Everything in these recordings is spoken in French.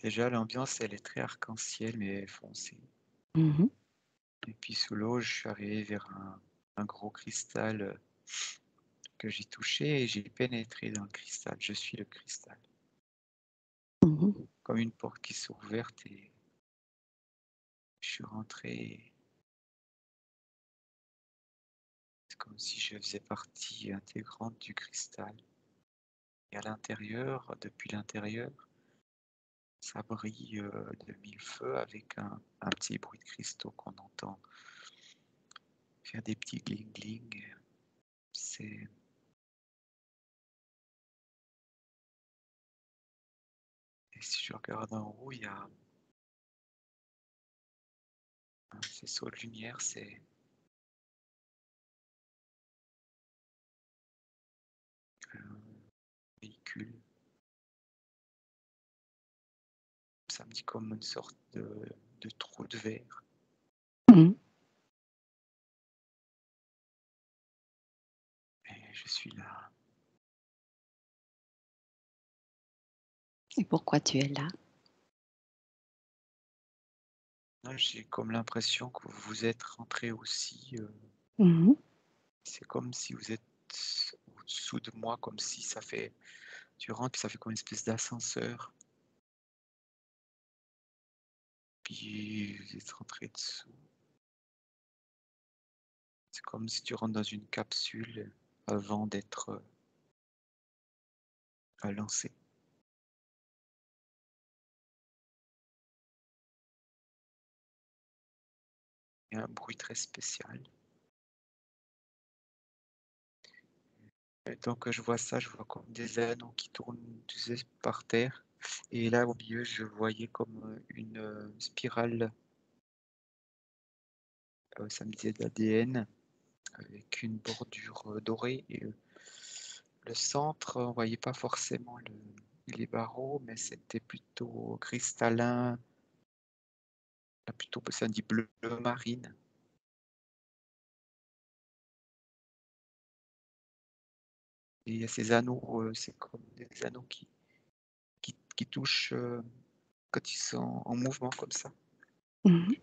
Déjà, l'ambiance, elle est très arc-en-ciel, mais foncée. Mmh. Et puis sous l'eau, je suis arrivé vers un gros cristal que j'ai touché et j'ai pénétré dans le cristal. Je suis le cristal. Mmh. Comme une porte qui s'est ouverte et je suis rentré. C'est comme si je faisais partie intégrante du cristal. Et à l'intérieur, depuis l'intérieur, ça brille de mille feux avec un petit bruit de cristaux qu'on entend faire des petits gling-gling. C'est Et si je regarde en haut, il y a un faisceau de lumière, c'est un véhicule. Ça me dit comme une sorte de trou de verre. Mmh. Et je suis là. Et pourquoi tu es là? Là, j'ai comme l'impression que vous êtes rentré aussi. Mmh. C'est comme si vous êtes au-dessous de moi, comme si ça fait. Tu rentres, puis ça fait comme une espèce d'ascenseur. Puis vous êtes rentré dessous. C'est comme si tu rentres dans une capsule avant d'être lancé. Il y a un bruit très spécial. Et donc je vois ça, je vois comme des anneaux qui tournent, tu sais, par terre. Et là, au milieu, je voyais comme une spirale, ça me disait d'ADN, avec une bordure dorée. Et le centre, on voyait pas forcément les barreaux, mais c'était plutôt cristallin, plutôt, ça dit bleu marine. Et il y a ces anneaux, c'est comme des anneaux qui touchent quand ils sont en mouvement comme ça. Mmh.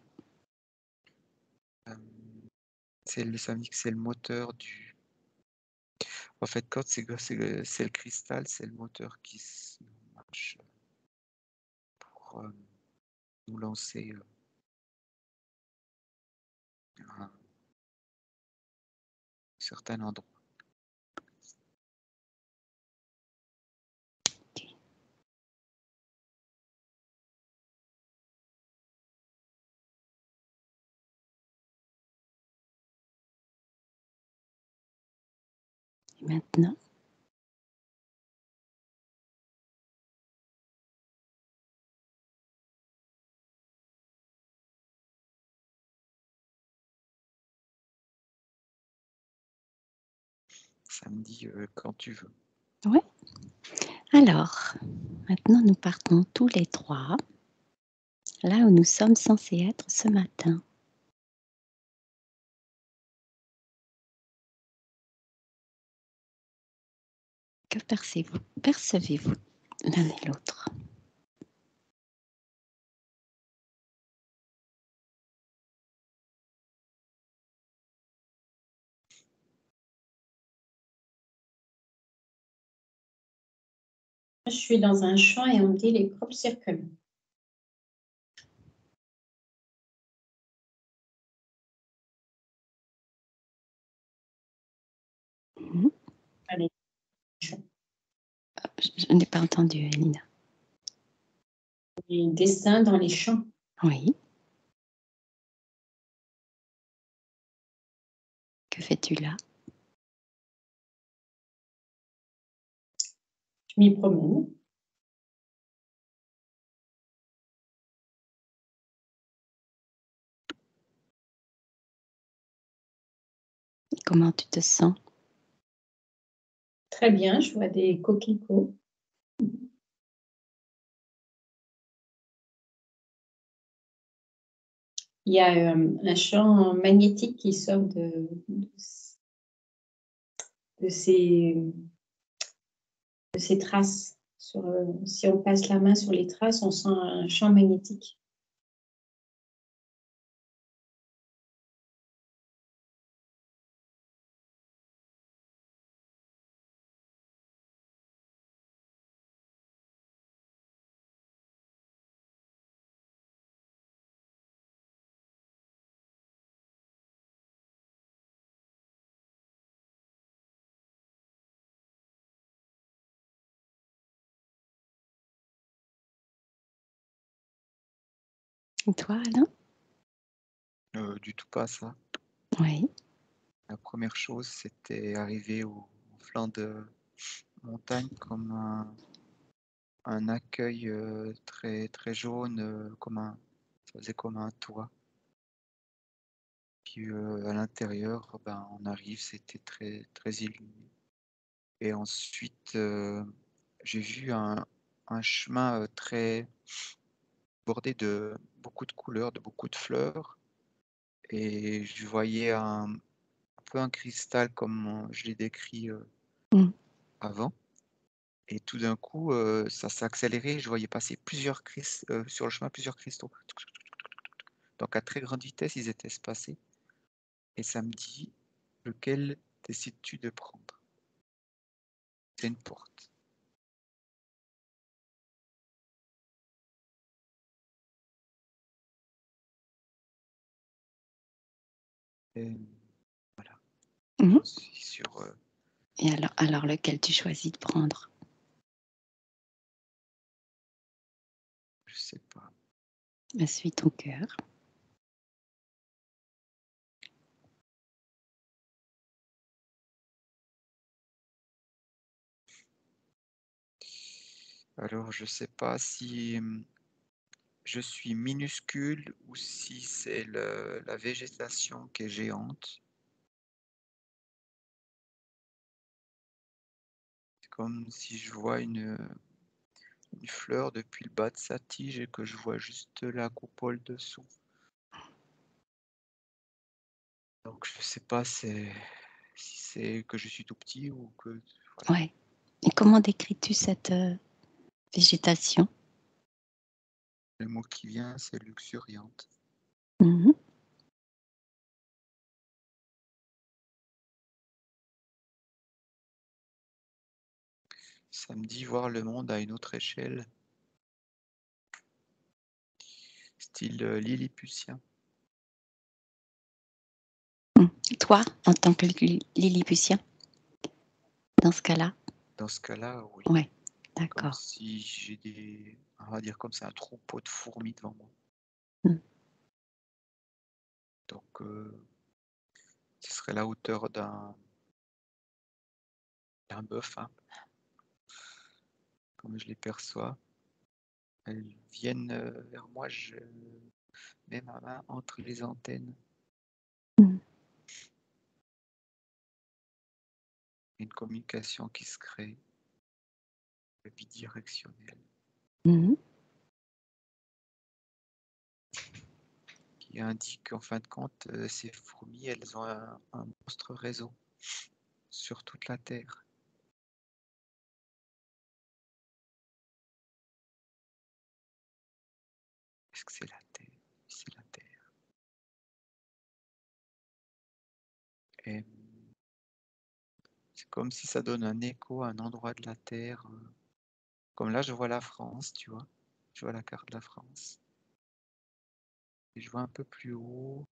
Euh, ça me dit que c'est le moteur du. En fait, quand c'est le cristal, c'est le moteur qui marche pour nous lancer à un certain endroit. OK. Et maintenant? Ça me dit quand tu veux. Ouais. Alors, maintenant nous partons tous les 3 là où nous sommes censés être ce matin. Que percevez-vous l'un et l'autre? Je suis dans un champ et on me dit les crop circles. Mmh. Allez. Je n'ai pas entendu, Elina. Les dessins dans les champs. Oui. Que fais-tu là? Je m'y promène. Et comment tu te sens? Très bien, je vois des coquelicots. Il y a un champ magnétique qui sort de ces traces Si on passe la main sur les traces, on sent un champ magnétique. Et toi, Alain? Du tout pas ça. Oui. La première chose, c'était arriver au flanc de montagne comme un accueil très, très jaune, ça faisait comme un toit. Puis à l'intérieur, ben, on arrive, c'était très, très illuminé. Et ensuite, j'ai vu un chemin très bordé de beaucoup de couleurs, de beaucoup de fleurs. Et je voyais un peu un cristal comme je l'ai décrit Mm. avant. Et tout d'un coup, ça s'est accéléré. Je voyais passer sur le chemin plusieurs cristaux. Donc à très grande vitesse, ils étaient espacés. Et ça me dit, lequel décides-tu de prendre? C'est une porte. Et voilà, Mhm. j'en suis sur... Et alors, lequel tu choisis de prendre? je sais pas. Suis ton cœur. Alors, je sais pas si je suis minuscule ou si c'est la végétation qui est géante. C'est comme si je vois une fleur depuis le bas de sa tige et que je vois juste la coupole dessous. Donc je sais pas si c'est que je suis tout petit ou que... Voilà. Ouais. Et comment décris-tu cette végétation? Le mot qui vient, c'est luxuriante. Mhm. Ça me dit voir le monde à une autre échelle. Style lilliputien. Toi, en tant que lilliputien, dans ce cas-là? Dans ce cas-là, oui. Ouais, Comme d'accord. si j'ai on va dire comme c'est un troupeau de fourmis devant moi. Mm. Donc, ce serait la hauteur d'un bœuf, hein, comme je les perçois. Elles viennent vers moi, je mets ma main entre les antennes. Mm. Une communication qui se crée, bidirectionnelle, Mhm. qui indique qu'en fin de compte, ces fourmis, elles ont un monstre réseau sur toute la Terre. Est-ce que c'est la Terre? C'est la Terre. Et c'est comme si ça donne un écho à un endroit de la Terre. Comme là, je vois la France, tu vois. Je vois la carte de la France. Et je vois un peu plus haut.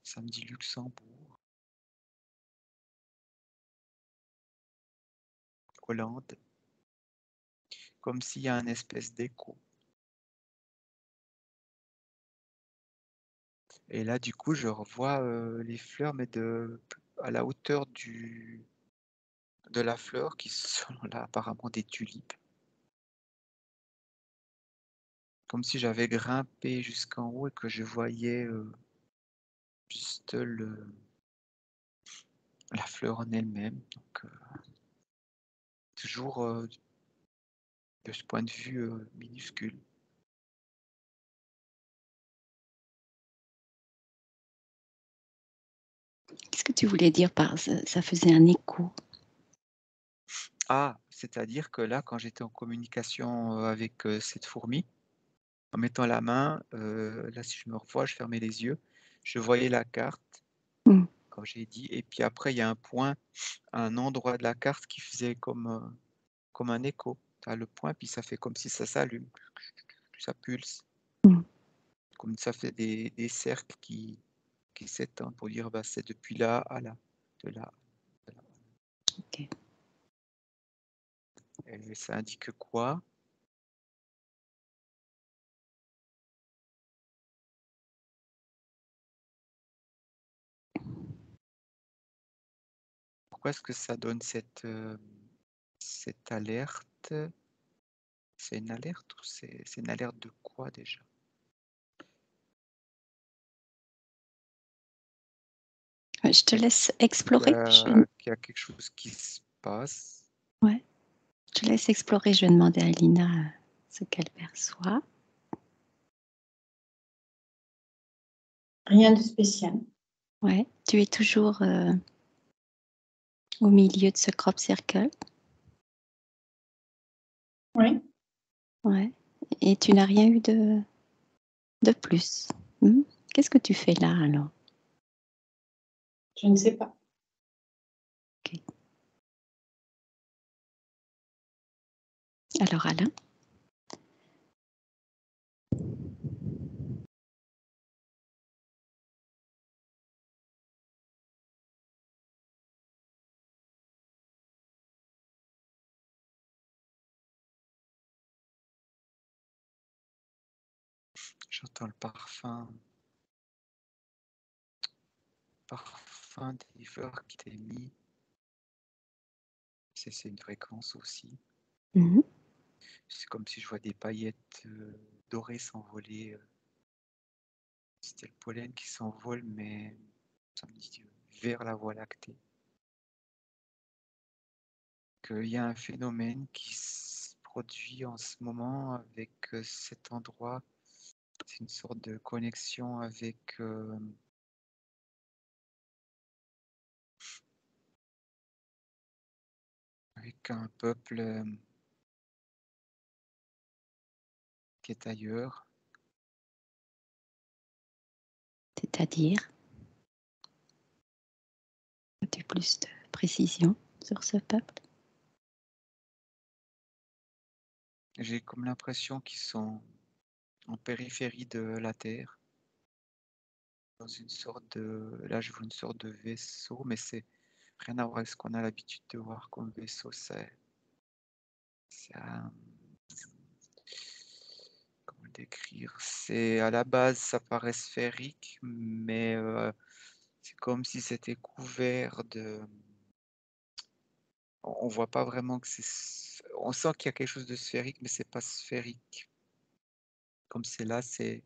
Ça me dit Luxembourg. Hollande. Comme s'il y a un espèce d'écho. Et là, du coup, je revois les fleurs, mais à la hauteur de la fleur, qui sont là apparemment des tulipes. Comme si j'avais grimpé jusqu'en haut et que je voyais juste la fleur en elle-même. Donc, toujours de ce point de vue minuscule. Qu'est-ce que tu voulais dire par ça faisait un écho? Ah, C'est-à-dire que là, quand j'étais en communication avec cette fourmi, en mettant la main, là, si je me revois, je fermais les yeux, je voyais la carte, Mm. comme j'ai dit, et puis après, il y a un point, un endroit de la carte qui faisait comme un écho. Tu as le point, puis ça fait comme si ça s'allume, ça pulse, Mm. comme ça fait des cercles qui s'étendent pour dire bah, c'est depuis là à là, de là à là. Ok. Et ça indique quoi? Pourquoi est-ce que ça donne cette alerte? C'est une alerte ou c'est une alerte de quoi déjà? Je te laisse Qu'il explorer. y a quelque chose qui se passe. Ouais. Je te laisse explorer. Je vais demander à Lina ce qu'elle perçoit. Rien de spécial. Ouais. Tu es toujours au milieu de ce crop circle. Oui. Ouais. Et tu n'as rien eu de plus. Qu'est-ce que tu fais là alors? Je ne sais pas. Ok. Alors Alain? J'entends le parfum des fleurs qui t'est mis. C'est une fréquence aussi. Mhm. C'est comme si je vois des paillettes dorées s'envoler. C'était le pollen qui s'envole, mais ça me dit vers la Voie lactée. Qu'il y a un phénomène qui se produit en ce moment avec cet endroit. C'est une sorte de connexion avec un peuple qui est ailleurs. C'est-à-dire? As-tu plus de précision sur ce peuple? J'ai comme l'impression qu'ils sont en périphérie de la Terre, dans une sorte de... Là, je vois une sorte de vaisseau, mais c'est rien à voir avec ce qu'on a l'habitude de voir comme vaisseau. C'est un... Comment le décrire? C'est à la base, ça paraît sphérique, mais c'est comme si c'était couvert de... On voit pas vraiment que c'est... On sent qu'il y a quelque chose de sphérique, mais c'est pas sphérique. Comme c'est là, c'est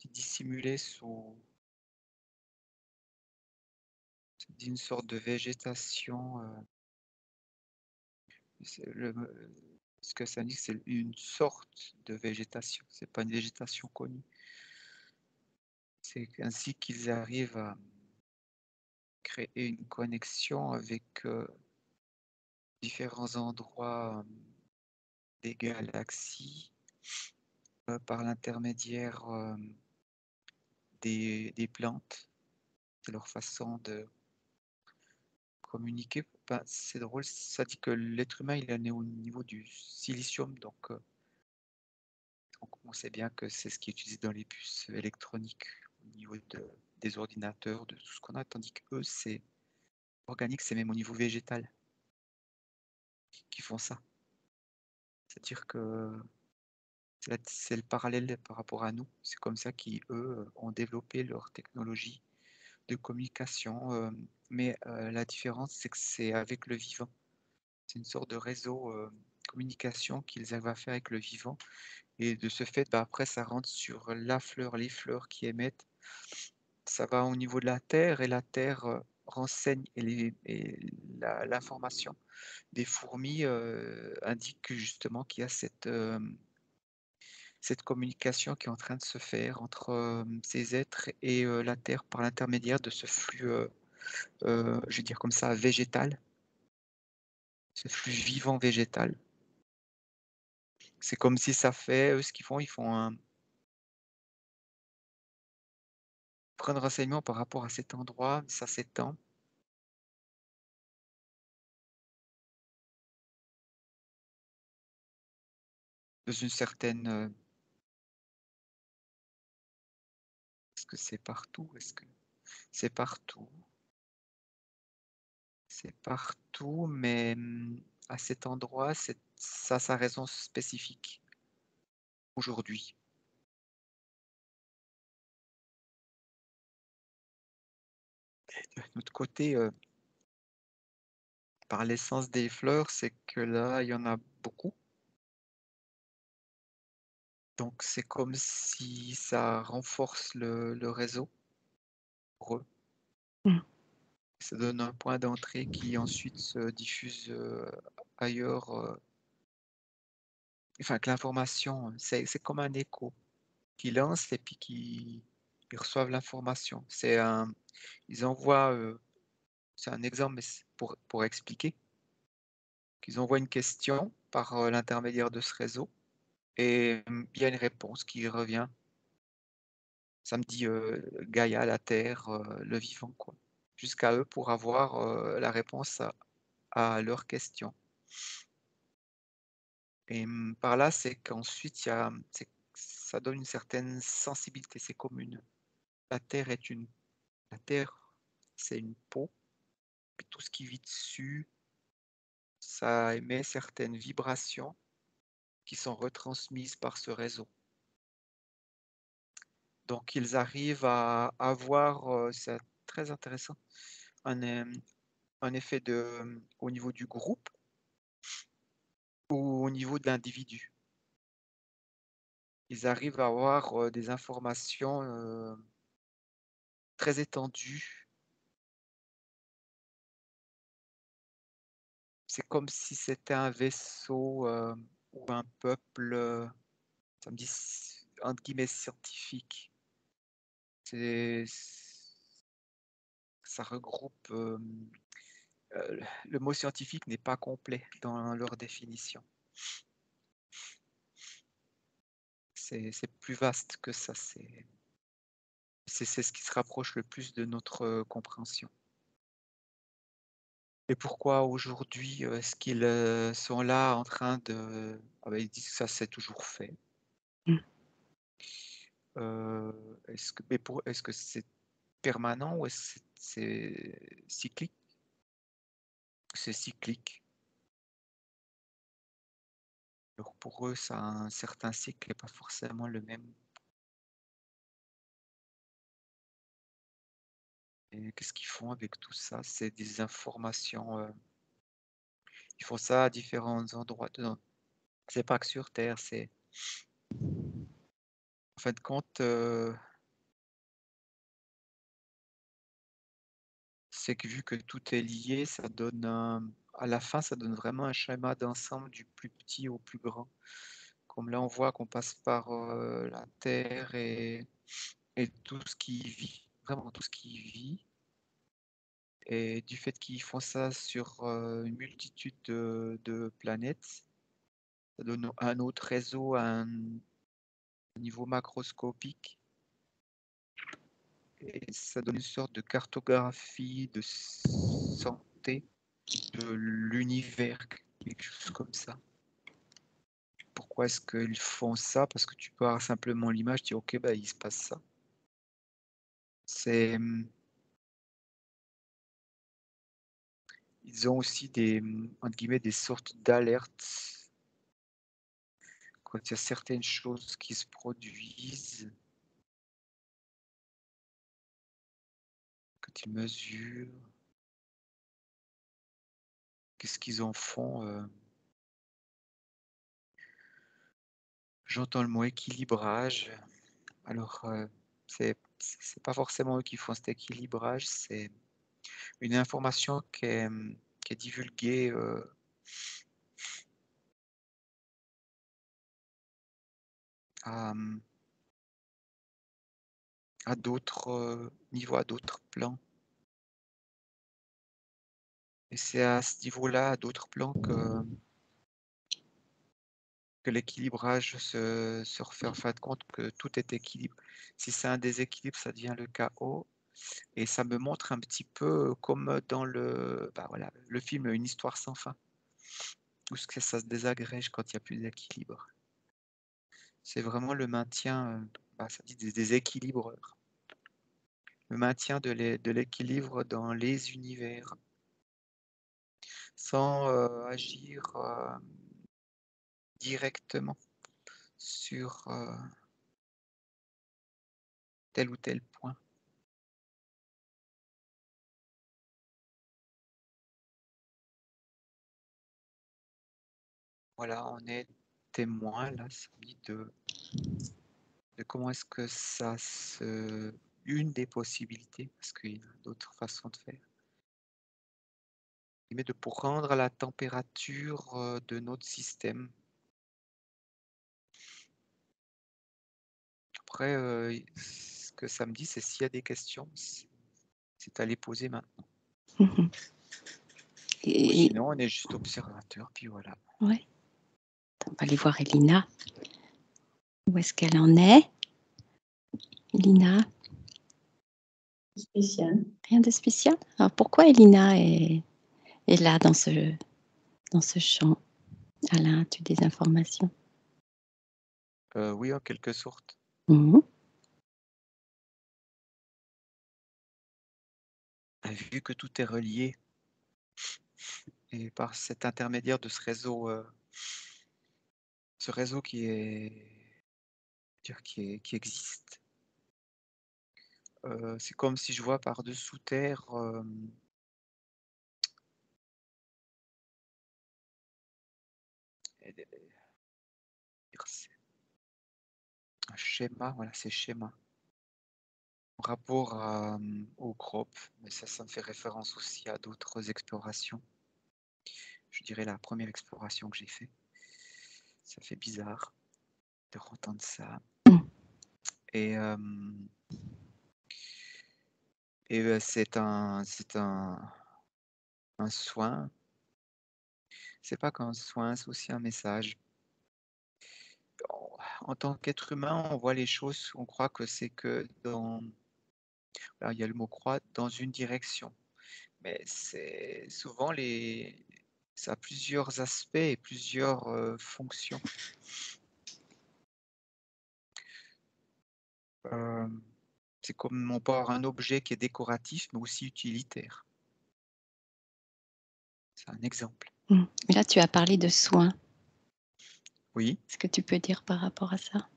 dissimulé sous une sorte de végétation. Ce que ça indique, c'est une sorte de végétation. C'est pas une végétation connue. C'est ainsi qu'ils arrivent à créer une connexion avec différents endroits des galaxies par l'intermédiaire des plantes. C'est leur façon de communiquer. Ben, c'est drôle, ça dit que l'être humain il est né au niveau du silicium, donc on sait bien que c'est ce qui est utilisé dans les puces électroniques au niveau des ordinateurs, de tout ce qu'on a, tandis que eux, c'est organique, c'est même au niveau végétal qu'ils font ça. C'est-à-dire que c'est le parallèle par rapport à nous. C'est comme ça qu'eux ont développé leur technologie de communication. Mais la différence, c'est que c'est avec le vivant. C'est une sorte de réseau communication qu'ils arrivent à faire avec le vivant. Et de ce fait, bah, après, ça rentre sur la fleur, les fleurs qui émettent. Ça va au niveau de la Terre et la Terre renseigne et l'information des fourmis indique justement qu'il y a cette communication qui est en train de se faire entre ces êtres et la Terre par l'intermédiaire de ce flux, je vais dire comme ça, végétal. ce flux vivant végétal. C'est comme si ça fait, eux, ce qu'ils font, ils font un prendre renseignement par rapport à cet endroit, ça s'étend. Dans une certaine, est-ce que c'est partout? Est-ce que c'est partout? C'est partout, mais à cet endroit, ça a sa raison spécifique aujourd'hui. De notre côté, par l'essence des fleurs, c'est que là, il y en a beaucoup. Donc c'est comme si ça renforce le réseau pour eux. Mmh. Ça donne un point d'entrée qui ensuite se diffuse, ailleurs, enfin que l'information, c'est comme un écho qui lance et puis qui ils reçoivent l'information. Ils envoient, c'est un exemple, mais c'est pour expliquer, qu'ils envoient une question par, l'intermédiaire de ce réseau et il y a une réponse qui revient. Ça me dit, Gaïa, la terre, le vivant, quoi. Jusqu'à eux pour avoir, la réponse à leurs questions et par là, c'est qu'ensuite il y a, ça donne une certaine sensibilité, c'est comme une la terre est une la terre, c'est une peau, et tout ce qui vit dessus, ça émet certaines vibrations qui sont retransmises par ce réseau. Donc ils arrivent à avoir, c'est très intéressant, un, un effet de, au niveau du groupe ou au niveau de l'individu. Ils arrivent à avoir, des informations, très étendues. C'est comme si c'était un vaisseau, ou un peuple, ça me dit entre guillemets «scientifique». C'est ça regroupe, le mot scientifique n'est pas complet dans leur définition. C'est plus vaste que ça, c'est ce qui se rapproche le plus de notre, compréhension. Et pourquoi aujourd'hui, est-ce qu'ils, sont là en train de ah bah, ils disent que ça s'est toujours fait. Mmh. Est-ce que c'est permanent ou est-ce que c'est cyclique? C'est cyclique. Alors pour eux, ça a un certain cycle et pas forcément le même. Et qu'est-ce qu'ils font avec tout ça? C'est des informations, ils font ça à différents endroits dedans. C'est pas que sur terre, c'est en fin de compte, c'est que vu que tout est lié, ça donne à la fin, ça donne vraiment un schéma d'ensemble du plus petit au plus grand. Comme là, on voit qu'on passe par, la terre et tout ce qui vit, vraiment tout ce qui vit et du fait qu'ils font ça sur, une multitude de planètes, ça donne un autre réseau à un niveau macroscopique et ça donne une sorte de cartographie de santé de l'univers, quelque chose comme ça. Pourquoi est-ce qu'ils font ça? Parce que tu peux avoir simplement l'image, dire ok, bah, il se passe ça. C'est, ils ont aussi des, entre guillemets, des sortes d'alertes quand il y a certaines choses qui se produisent, quand ils mesurent, qu'est-ce qu'ils en font? J'entends le mot équilibrage. Alors, c'est pas forcément eux qui font cet équilibrage, c'est une information qui est divulguée, à, à d'autres, niveaux, à d'autres plans. Et c'est à ce niveau-là, à d'autres plans, que l'équilibrage se refait en fin de compte, que tout est équilibre. Si c'est un déséquilibre, ça devient le chaos. Et ça me montre un petit peu comme dans voilà, le film Une histoire sans fin, où ça se désagrège quand il n'y a plus d'équilibre. C'est vraiment le maintien, ça dit des équilibreurs. Le maintien de l'équilibre dans les univers, sans agir directement sur tel ou tel point. Voilà, on est témoin là, ça dit de comment est-ce que ça se... Une des possibilités, parce qu'il y a d'autres façons de faire, mais de prendre la température de notre système. Après, ce que ça me dit, c'est s'il y a des questions, c'est à les poser maintenant. Mhm. Ou sinon, on est juste observateur, puis voilà. Ouais. On va aller voir Elina. Où est-ce qu'elle en est? Elina? Spécial. Rien de spécial? Alors pourquoi Elina est là dans ce champ? Alain, as-tu des informations? Oui, en quelque sorte. Mhm. Vu que tout est relié, et par cet intermédiaire de ce réseau qui existe, c'est comme si je vois par-dessous terre un schéma, voilà, c'est schéma. En rapport au groupe, mais ça me fait référence aussi à d'autres explorations. Je dirais la première exploration que j'ai faite. Ça fait bizarre de entendre ça. Et c'est un soin. C'est pas qu'un soin, c'est aussi un message. En tant qu'être humain, on voit les choses, on croit que c'est que alors, il y a le mot croire, dans une direction. Mais c'est souvent ça a plusieurs aspects et plusieurs fonctions. C'est comme on peut avoir un objet qui est décoratif, mais aussi utilitaire. C'est un exemple. Mais là, tu as parlé de soins. Oui. Est-ce que tu peux dire par rapport à ça?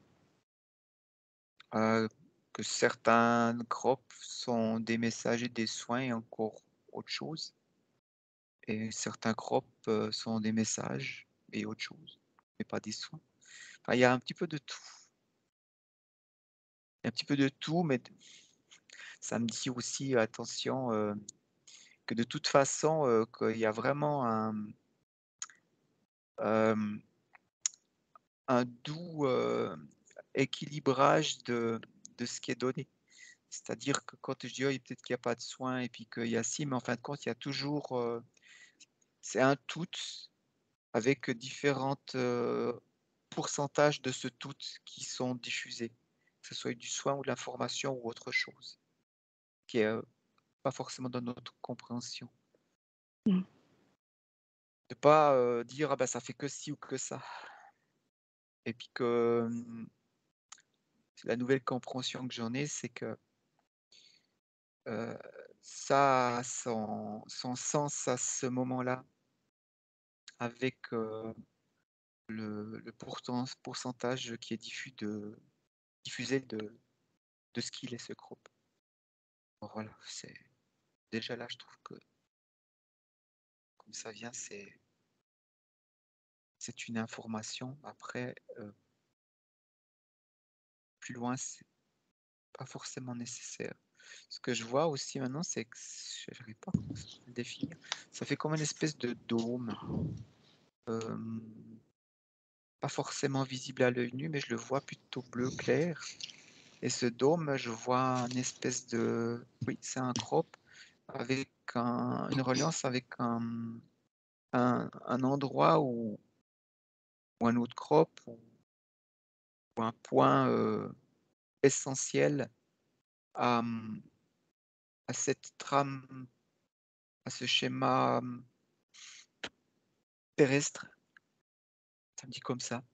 Que certains groupes sont des messages et des soins et encore autre chose. Et certains groupes sont des messages et autre chose, mais pas des soins. Enfin, il y a un petit peu de tout. Il y a un petit peu de tout, mais ça me dit aussi, attention, que de toute façon, qu'il y a vraiment un doux équilibrage de ce qui est donné. C'est-à-dire que quand je dis: «Oh, peut-être qu'il n'y a pas de soins et puis qu'il y a ci», mais en fin de compte, il y a toujours, c'est un tout avec différentes pourcentages de ce tout qui sont diffusés, que ce soit du soin ou de l'information ou autre chose, qui est pas forcément dans notre compréhension. De pas dire: «Ah bah, ça fait que ci ou que ça». Et puis que la nouvelle compréhension que j'en ai, c'est que ça a son sens à ce moment-là, avec le pourcentage qui est diffusé de ce qu'il est, ce groupe. Bon, voilà, c'est déjà là, je trouve que comme ça vient, c'est une information. Après, plus loin, c'est pas forcément nécessaire. Ce que je vois aussi maintenant, c'est que je n'arrive pas à le définir. Ça fait comme une espèce de dôme. Pas forcément visible à l'œil nu, mais je le vois plutôt bleu clair. Et ce dôme, je vois une espèce de... Oui, c'est un crop avec une reliance avec un endroit ou un autre crop ou un point essentiel à, à cette trame, à ce schéma terrestre. Ça me dit comme ça.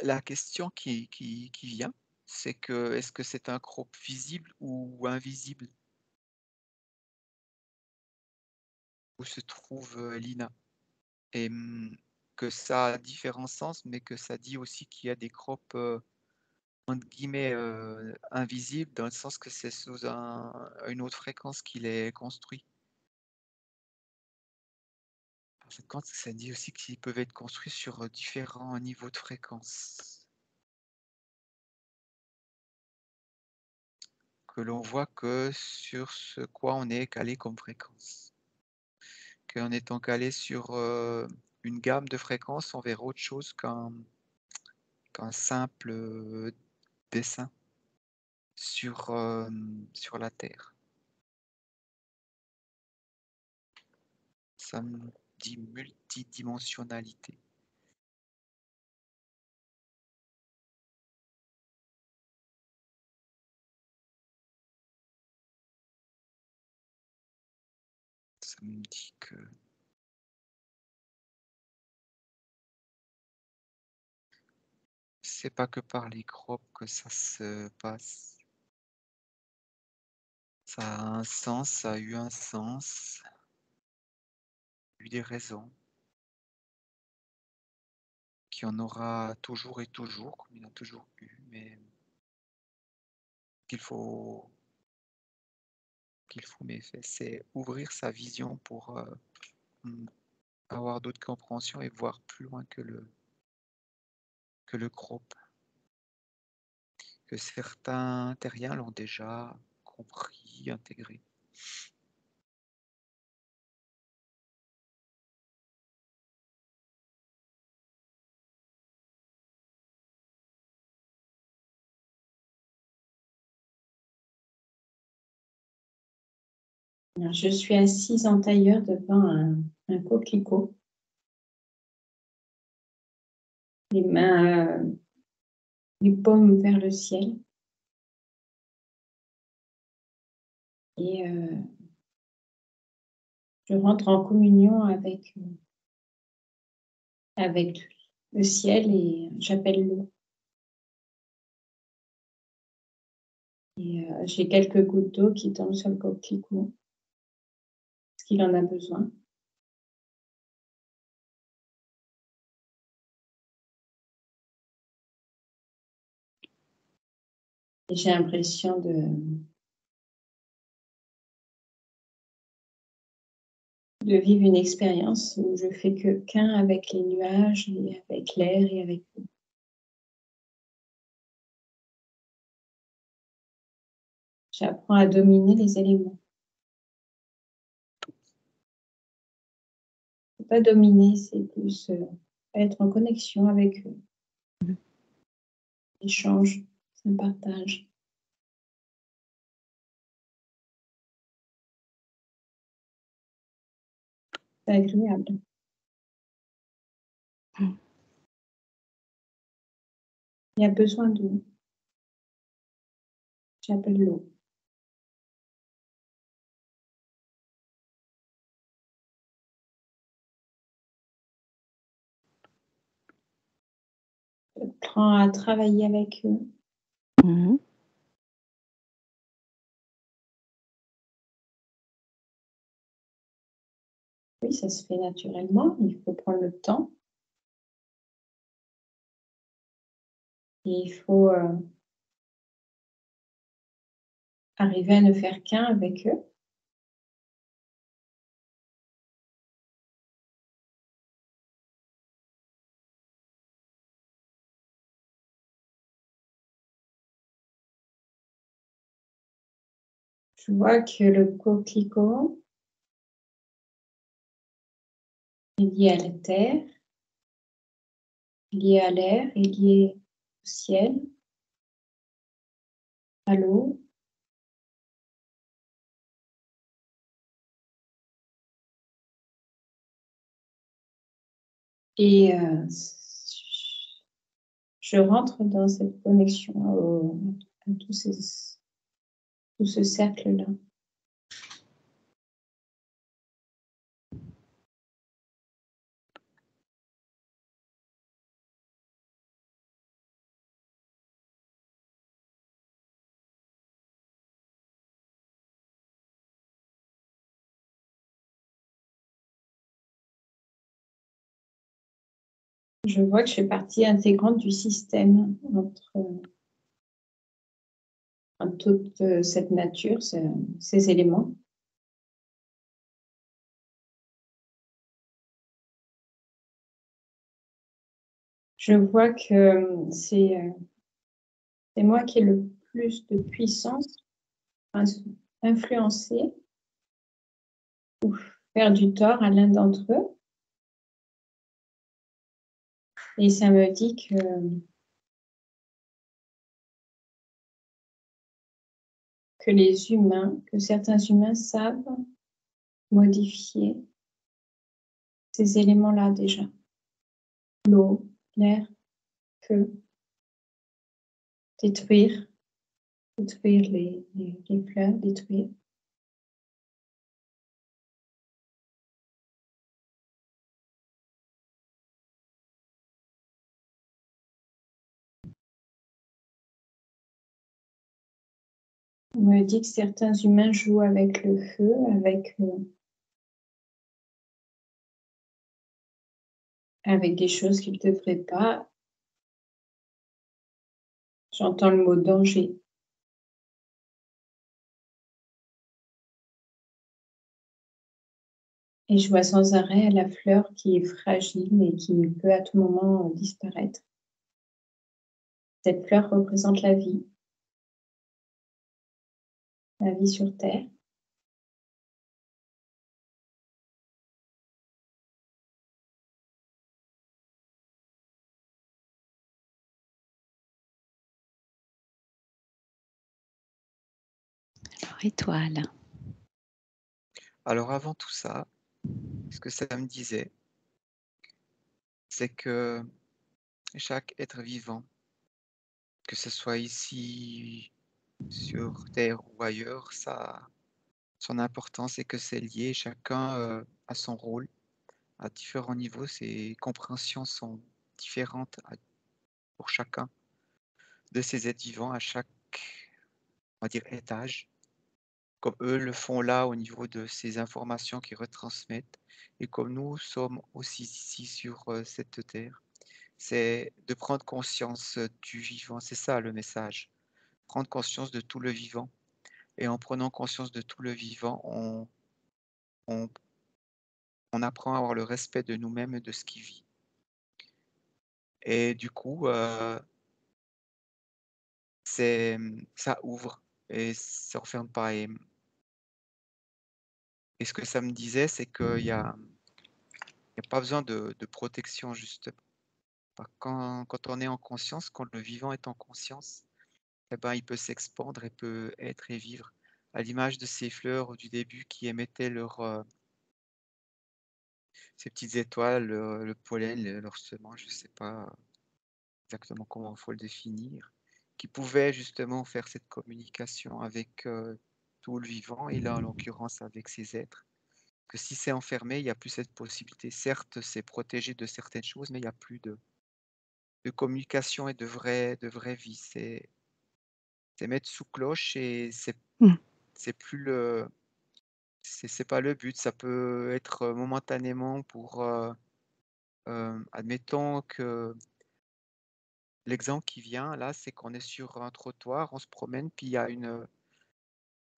La question qui vient, c'est que est-ce que c'est un crop visible ou invisible? Où se trouve Lina? Et que ça a différents sens, mais que ça dit aussi qu'il y a des crops entre guillemets invisibles, dans le sens que c'est sous une autre fréquence qu'il est construit. En fin de compte, ça dit aussi qu'ils peuvent être construits sur différents niveaux de fréquence. Que l'on voit que sur ce quoi on est calé comme fréquence. Qu'en étant calé sur une gamme de fréquences, on verra autre chose qu'un simple dessin sur la Terre. Ça me dit multidimensionnalité. Ça me dit que c'est pas que par les crops que ça se passe. Ça a un sens, ça a eu un sens, eu des raisons, qu'il y en aura toujours et toujours, comme il y en a toujours eu, mais qu'il faut mais c'est ouvrir sa vision pour avoir d'autres compréhensions et voir plus loin que le crop. Que certains terriens l'ont déjà compris, intégré. Alors, je suis assise en tailleur devant un coquelicot. Les mains, les paumes vers le ciel. Et je rentre en communion avec le ciel et j'appelle l'eau. Et j'ai quelques gouttes d'eau qui tombent sur le coquelicot, parce qu'il en a besoin. Et j'ai l'impression de vivre une expérience où je fais qu'un avec les nuages et avec l'air et avec l'eau. J'apprends à dominer les éléments. C'est pas dominer, c'est plus être en connexion avec eux. Échange, c'est un partage. C'est agréable. Il y a besoin d'eau. J'appelle l'eau. J'apprends à travailler avec eux. Oui, ça se fait naturellement. Il faut prendre le temps. Et il faut arriver à ne faire qu'un avec eux. Je vois que le coquelicot est lié à la terre, lié à l'air, est lié au ciel. à l'eau. Et je rentre dans cette connexion à tout ce cercle-là. Je vois que je fais partie intégrante du système entre toute cette nature, ces éléments. Je vois que c'est moi qui ai le plus de puissance à influencer ou faire du tort à l'un d'entre eux. Et ça me dit que les humains, que certains humains savent modifier ces éléments-là déjà. L'eau, l'air, feu, détruire les fleurs, détruire. On me dit que certains humains jouent avec le feu, avec des choses qu'ils ne devraient pas. J'entends le mot danger. Et je vois sans arrêt la fleur qui est fragile et qui peut à tout moment disparaître. Cette fleur représente la vie sur Terre. Alors, étoile. Alors avant tout ça, ce que ça me disait, c'est que chaque être vivant, que ce soit ici sur Terre ou ailleurs, son importance est que c'est lié, chacun a son rôle à différents niveaux, ses compréhensions sont différentes pour chacun de ces êtres vivants à chaque, on va dire, étage, comme eux le font là au niveau de ces informations qu'ils retransmettent, et comme nous sommes aussi ici sur cette terre. C'est de prendre conscience du vivant, c'est ça le message. Prendre conscience de tout le vivant. Et en prenant conscience de tout le vivant, on apprend à avoir le respect de nous-mêmes et de ce qui vit. Et du coup, ça ouvre et ça ne referme pas. Et ce que ça me disait, c'est qu'il n'y a pas besoin de protection, justement. Quand on est en conscience, quand le vivant est en conscience, eh ben, il peut s'expandre et peut être et vivre. À l'image de ces fleurs du début qui émettaient ces petites étoiles, le pollen, leurs semences, je ne sais pas exactement comment il faut le définir, qui pouvaient justement faire cette communication avec tout le vivant, et là en l'occurrence avec ces êtres, que si c'est enfermé, il n'y a plus cette possibilité. Certes, c'est protégé de certaines choses, mais il n'y a plus de communication et de vraie vie. C'est mettre sous cloche et c'est plus c'est pas le but. Ça peut être momentanément pour, admettons que l'exemple qui vient là, c'est qu'on est sur un trottoir, on se promène, puis il y a une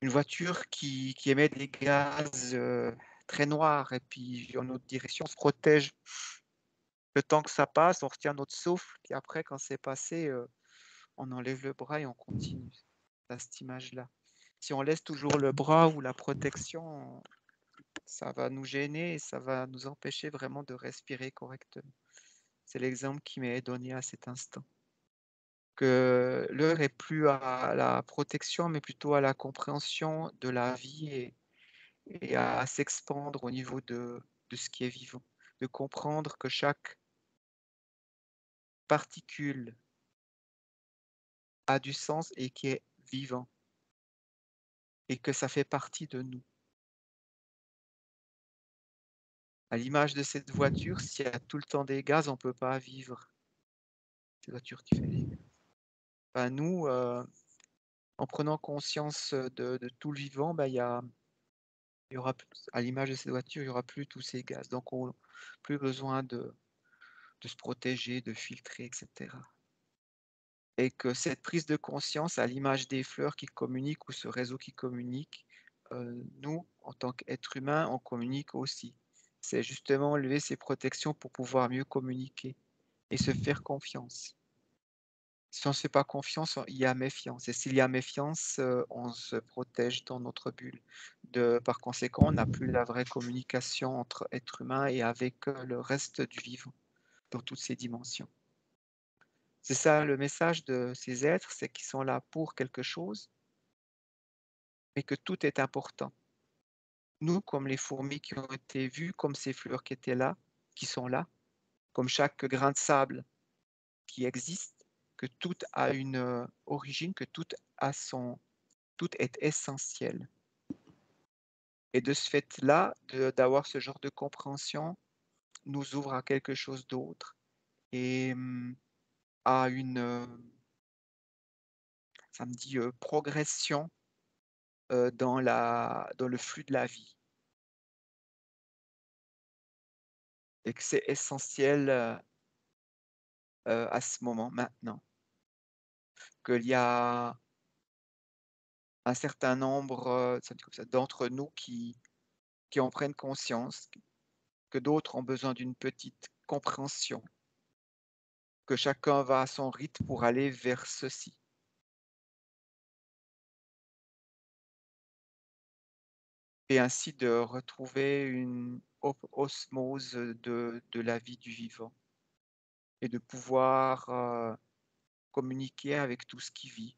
voiture qui émet des gaz très noirs, et puis en notre direction, on se protège le temps que ça passe, on retient notre souffle, puis après, quand c'est passé, on enlève le bras et on continue. À cette image-là. Si on laisse toujours le bras ou la protection, ça va nous gêner et ça va nous empêcher vraiment de respirer correctement. C'est l'exemple qui m'est donné à cet instant. que l'heure est plus à la protection, mais plutôt à la compréhension de la vie et à s'expandre au niveau de ce qui est vivant, de comprendre que chaque particule a du sens et qui est vivant, et que ça fait partie de nous. À l'image de cette voiture, s'il y a tout le temps des gaz, on ne peut pas vivre. C'est la voiture qui fait les gaz. Ben, nous, en prenant conscience de tout le vivant, ben, il y aura, à l'image de cette voiture, il n'y aura plus tous ces gaz. Donc, on n'a plus besoin de se protéger, de filtrer, etc. Et que cette prise de conscience, à l'image des fleurs qui communiquent ou ce réseau qui communique, nous, en tant qu'êtres humains, on communique aussi. C'est justement lever ces protections pour pouvoir mieux communiquer et se faire confiance. Si on ne se fait pas confiance, il y a méfiance. Et s'il y a méfiance, on se protège dans notre bulle. Par conséquent, on n'a plus la vraie communication entre êtres humains et avec le reste du vivant, dans toutes ces dimensions. C'est ça le message de ces êtres, c'est qu'ils sont là pour quelque chose, mais que tout est important. Nous, comme les fourmis qui ont été vues, comme ces fleurs qui étaient là, qui sont là, comme chaque grain de sable qui existe, que tout a une origine, que tout est essentiel. Et de ce fait-là, d'avoir ce genre de compréhension, nous ouvre à quelque chose d'autre et à une, ça me dit, progression dans le flux de la vie. Et que c'est essentiel à ce moment, maintenant. Qu'il y a un certain nombre d'entre nous qui en prennent conscience, que d'autres ont besoin d'une petite compréhension, que chacun va à son rythme pour aller vers ceci. Et ainsi de retrouver une osmose de la vie du vivant et de pouvoir communiquer avec tout ce qui vit,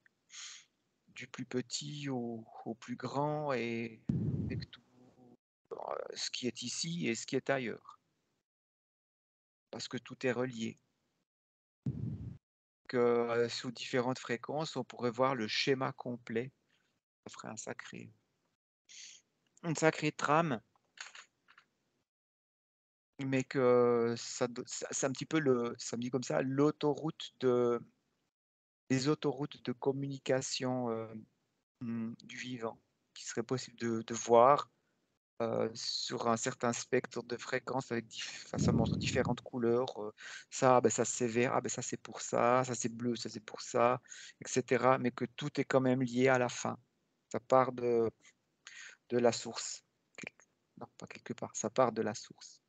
du plus petit au plus grand et avec tout ce qui est ici et ce qui est ailleurs. Parce que tout est relié. Que sous différentes fréquences, on pourrait voir le schéma complet. Ça ferait une sacrée trame, mais que c'est un petit peu ça me dit comme ça, les autoroutes de communication du vivant, qui serait possible de voir sur un certain spectre de fréquences avec ça montre différentes couleurs. Ça, ben, ça c'est vert, ah, ben, ça c'est pour ça c'est bleu, ça c'est pour ça, etc. Mais que tout est quand même lié à la fin. Ça part de la source. Non, pas quelque part, ça part de la source.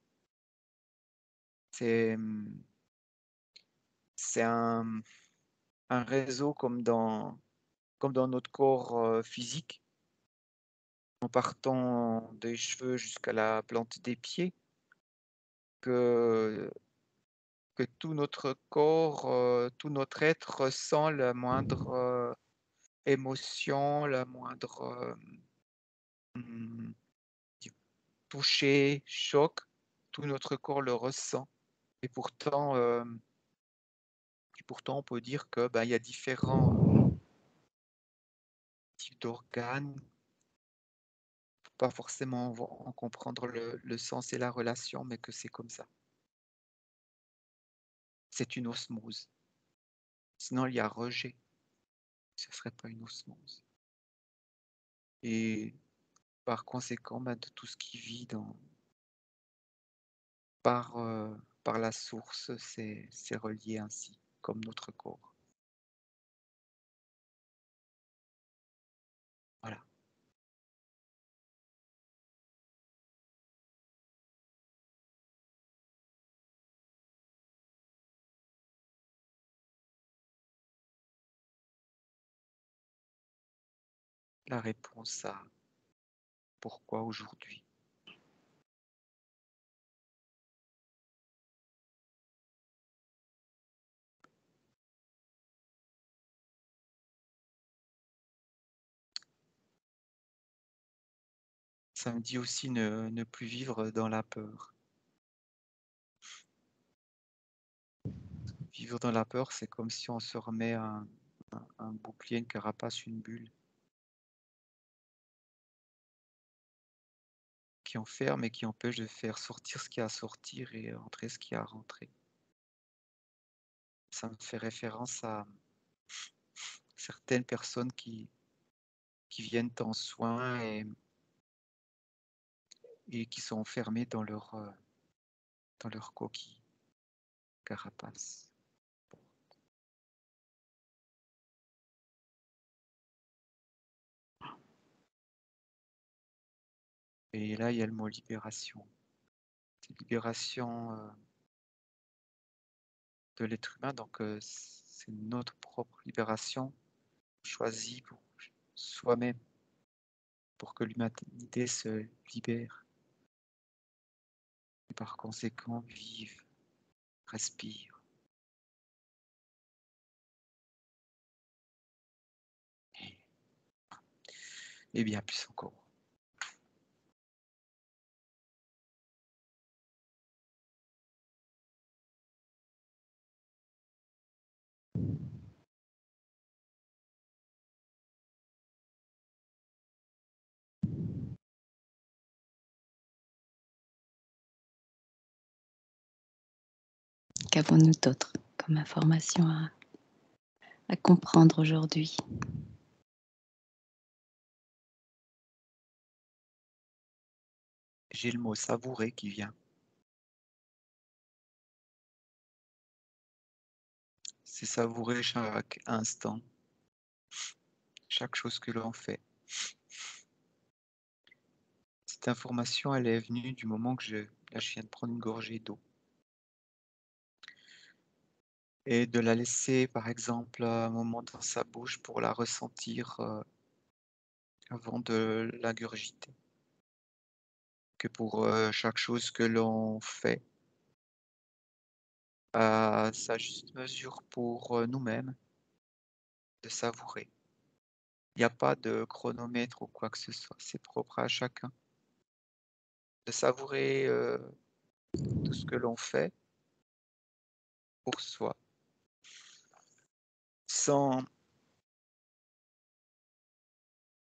C'est un réseau comme dans notre corps physique, en partant des cheveux jusqu'à la plante des pieds, que tout notre corps, tout notre être ressent la moindre émotion, la moindre hum, toucher, choc, tout notre corps le ressent. Et pourtant, on peut dire que il y a différents types d'organes, pas forcément en comprendre le sens et la relation, mais que c'est comme ça. C'est une osmose. Sinon, il y a rejet. Ce ne serait pas une osmose. Et par conséquent, de tout ce qui vit par la source, c'est relié ainsi, comme notre corps. Voilà. La réponse à pourquoi aujourd'hui. Ça me dit aussi ne plus vivre dans la peur. Vivre dans la peur, c'est comme si on se remet un bouclier, une carapace, une bulle qui enferme et qui empêche de faire sortir ce qu'il y a à sortir et rentrer ce qu'il y a à rentrer. Ça me fait référence à certaines personnes qui viennent en soins et qui sont enfermées dans leur coquille, carapace. Et là, il y a le mot libération. C'est libération de l'être humain, donc c'est notre propre libération choisie pour soi-même, pour que l'humanité se libère et par conséquent vive, respire. Et bien plus encore. Qu'avons-nous d'autre comme information à comprendre aujourd'hui? J'ai le mot savourer qui vient. C'est savourer chaque instant, chaque chose que l'on fait. Cette information, elle est venue du moment que là, je viens de prendre une gorgée d'eau. Et de la laisser, par exemple, un moment dans sa bouche pour la ressentir avant de l'ingurgiter. Que pour chaque chose que l'on fait, à sa juste mesure pour nous-mêmes, de savourer. Il n'y a pas de chronomètre ou quoi que ce soit, c'est propre à chacun. De savourer tout ce que l'on fait pour soi, sans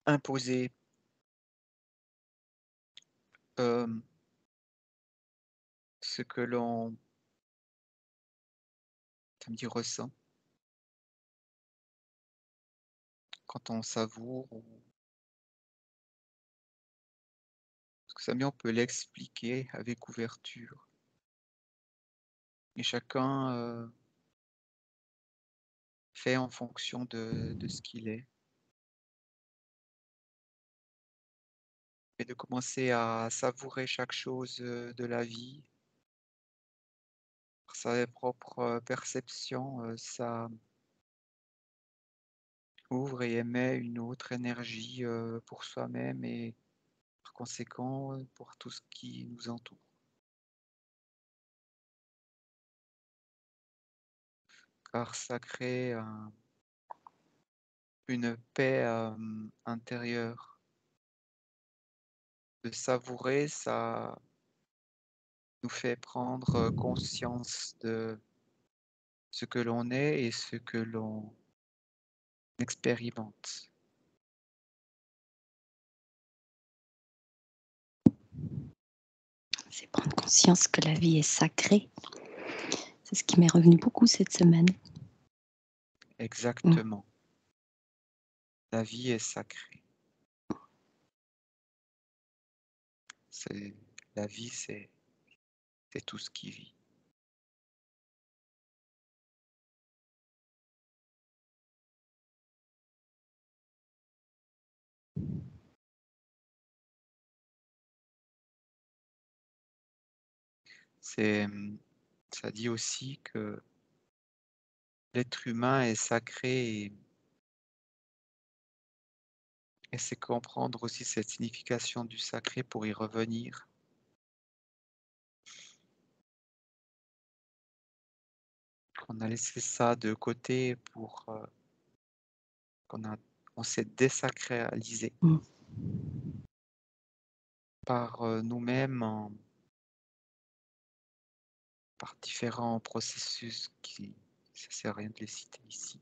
imposer ce que l'on, ça me dit, ressent quand on savoure. Parce que ça on peut l'expliquer avec ouverture. Et chacun fait en fonction de ce qu'il est. Et de commencer à savourer chaque chose de la vie, par sa propre perception, ça ouvre et émet une autre énergie pour soi-même et par conséquent pour tout ce qui nous entoure. Car ça crée une paix intérieure. De savourer, ça nous fait prendre conscience de ce que l'on est et ce que l'on expérimente. C'est prendre conscience que la vie est sacrée. C'est ce qui m'est revenu beaucoup cette semaine. Exactement. La vie est sacrée. La vie, c'est tout ce qui vit. Ça dit aussi que l'être humain est sacré et c'est comprendre aussi cette signification du sacré pour y revenir. On a laissé ça de côté pour on s'est désacralisé. par nous-mêmes, par différents processus qui, ça ne sert à rien de les citer ici,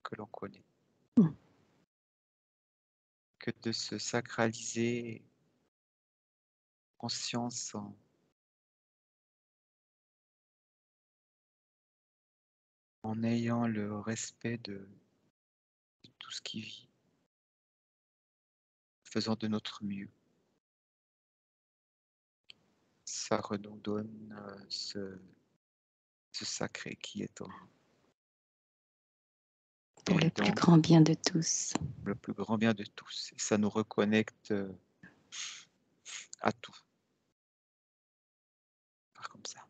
que l'on connaît. Mm. Que de se sacraliser conscience en ayant le respect de tout ce qui vit, faisant de notre mieux. Ça nous donne ce sacré qui est en nous. Pour Et le plus donc, grand bien de tous. le plus grand bien de tous. Et ça nous reconnecte à tout. Par comme ça.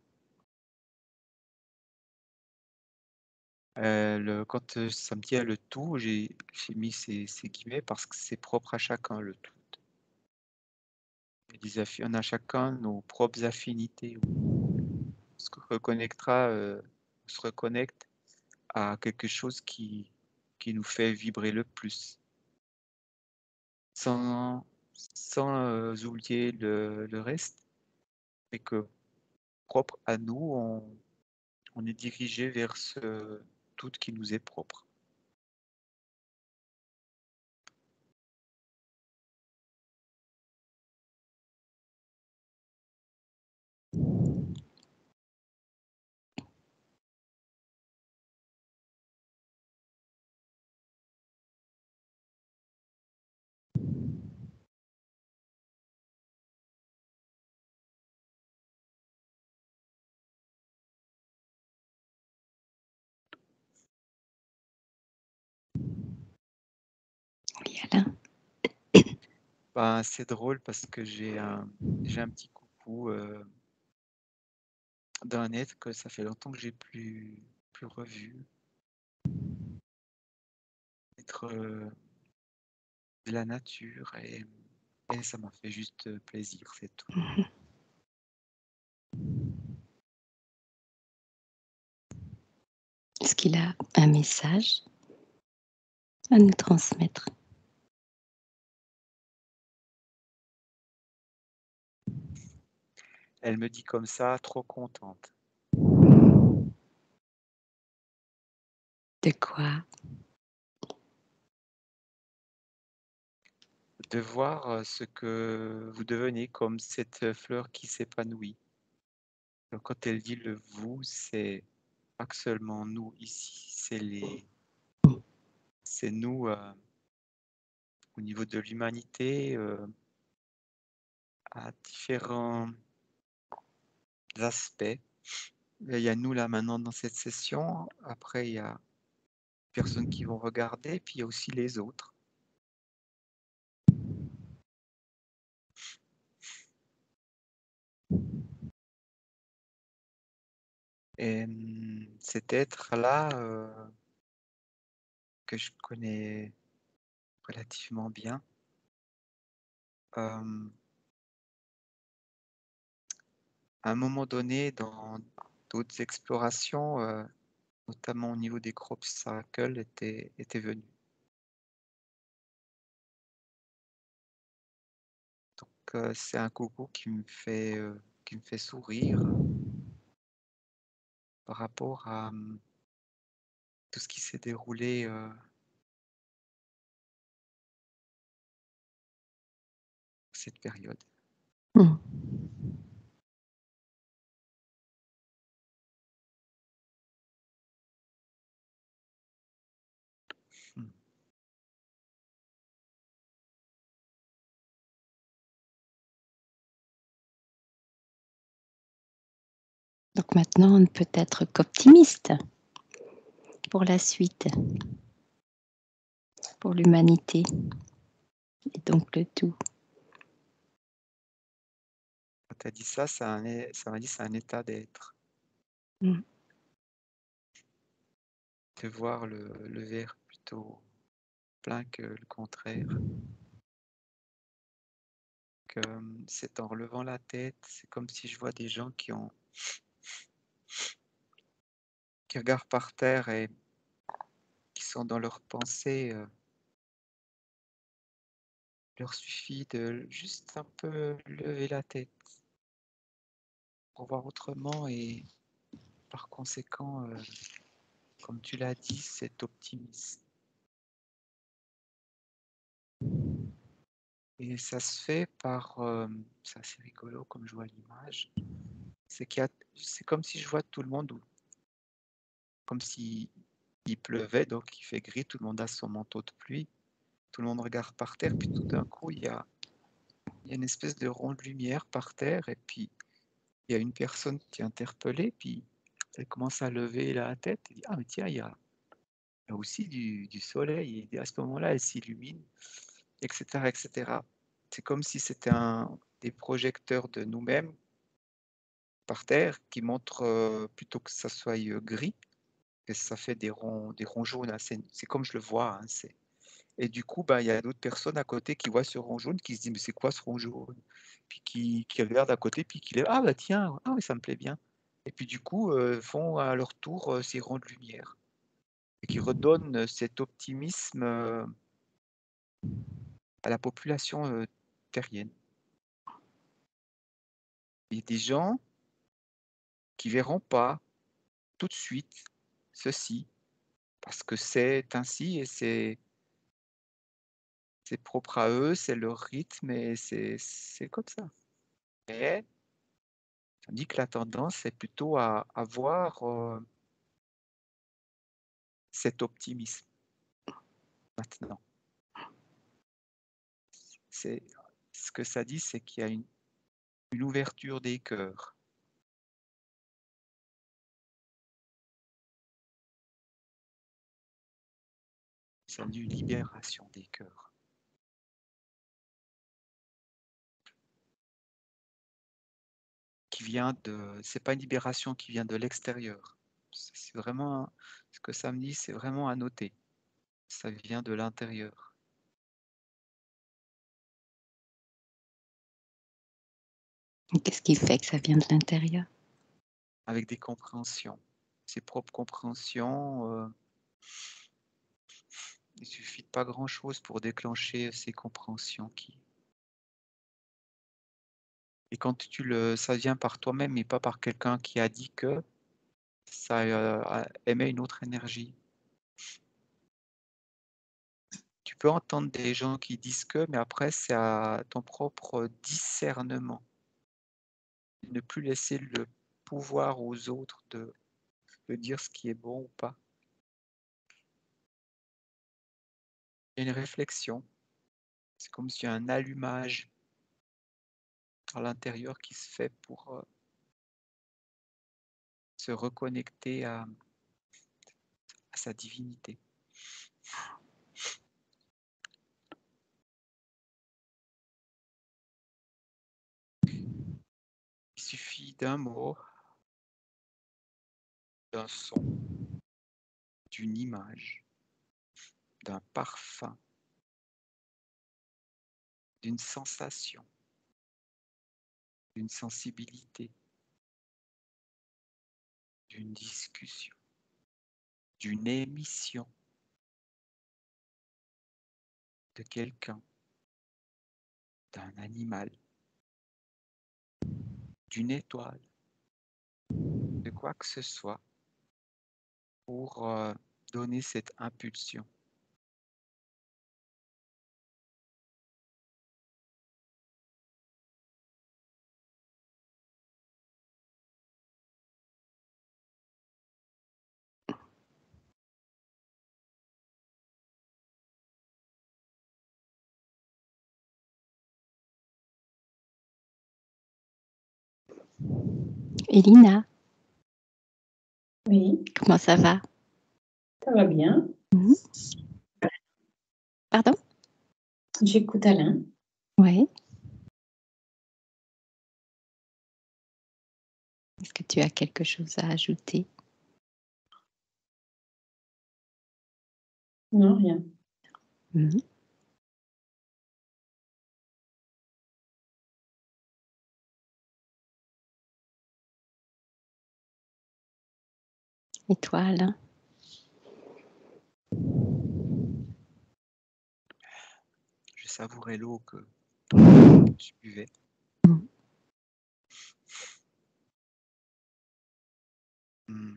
Quand ça me dit le tout, j'ai mis ces guillemets parce que c'est propre à chacun le tout. On a chacun nos propres affinités. On se reconnectera, on se reconnecte à quelque chose qui nous fait vibrer le plus. Sans oublier le reste, mais que propre à nous, on est dirigé vers ce tout qui nous est propre. Oui, Alain. Ben, c'est drôle parce que j'ai un petit coucou d'un être que ça fait longtemps que j'ai plus revu. Être de la nature et ça m'a fait juste plaisir, c'est tout. Est-ce qu'il a un message à nous transmettre? Elle me dit comme ça, trop contente. De quoi? De voir ce que vous devenez comme cette fleur qui s'épanouit. Donc, quand elle dit le vous, c'est pas que seulement nous ici, c'est nous au niveau de l'humanité à différents aspects. Il y a nous là maintenant dans cette session, après il y a les personnes qui vont regarder, puis il y a aussi les autres. Et cet être-là que je connais relativement bien, à un moment donné, dans d'autres explorations, notamment au niveau des crop circles, était venu. Donc c'est un coucou qui me fait sourire par rapport à tout ce qui s'est déroulé cette période. Mm. Donc maintenant, on ne peut être qu'optimiste pour la suite, pour l'humanité, et donc le tout. Quand tu as dit ça, ça m'a dit c'est un état d'être. Mm. De voir le verre plutôt plein que le contraire. Que c'est en relevant la tête, c'est comme si je vois des gens qui regardent par terre et qui sont dans leurs pensées Il leur suffit de juste un peu lever la tête pour voir autrement et par conséquent, comme tu l'as dit, cet optimisme. Et ça se fait par, c'est assez rigolo comme je vois l'image, c'est comme si je vois tout le monde, comme s'il pleuvait, donc il fait gris, tout le monde a son manteau de pluie, tout le monde regarde par terre, puis tout d'un coup, il y a une espèce de rond de lumière par terre, et puis il y a une personne qui est interpellée, puis elle commence à lever la tête, et dit, ah mais tiens, il y a aussi du soleil, et à ce moment-là, elle s'illumine, etc., etc. C'est comme si c'était des projecteurs de nous-mêmes par terre qui montrent, plutôt que ça soit gris, que ça fait des ronds jaunes, c'est comme je le vois, hein, et du coup, bah, il y a d'autres personnes à côté qui voient ce rond jaune, qui se disent: «Mais c'est quoi ce rond jaune?» Puis qui regardent à côté, puis qui lèvent: «Ah bah tiens, ah oui, ça me plaît bien», et puis du coup, font à leur tour, ces ronds de lumière et qui redonnent, cet optimisme, à la population, terrienne. Il y a des gens qui verront pas tout de suite ceci, parce que c'est ainsi et c'est propre à eux, c'est leur rythme et c'est comme ça. Mais tandis que la tendance, c'est plutôt à avoir, cet optimisme maintenant. C'est ce que ça dit, c'est qu'il y a une ouverture des cœurs. Ça dit une libération des cœurs. Qui vient c'est pas une libération qui vient de l'extérieur. C'est vraiment, ce que ça me dit, c'est vraiment à noter. Ça vient de l'intérieur. Qu'est-ce qui fait que ça vient de l'intérieur? Avec des compréhensions. Ses propres compréhensions, il suffit de pas grand-chose pour déclencher ces compréhensions et quand ça vient par toi-même et pas par quelqu'un qui a dit que, ça, émet une autre énergie. Tu peux entendre des gens qui disent que, mais après c'est à ton propre discernement. Ne plus laisser le pouvoir aux autres de dire ce qui est bon ou pas. Il y a une réflexion. C'est comme s'il y a un allumage à l'intérieur qui se fait pour, se reconnecter à sa divinité. Il suffit d'un mot, d'un son, d'une image, d'un parfum, d'une sensation, d'une sensibilité, d'une discussion, d'une émission de quelqu'un, d'un animal, d'une étoile, de quoi que ce soit pour donner cette impulsion. Elina, Oui, comment ça va? ça va bien. Pardon? J'écoute Alain. Oui. Est-ce que tu as quelque chose à ajouter? Non, rien. Mhm. Et toi, Alain? Je Je savourais l'eau que je buvais. Hmm.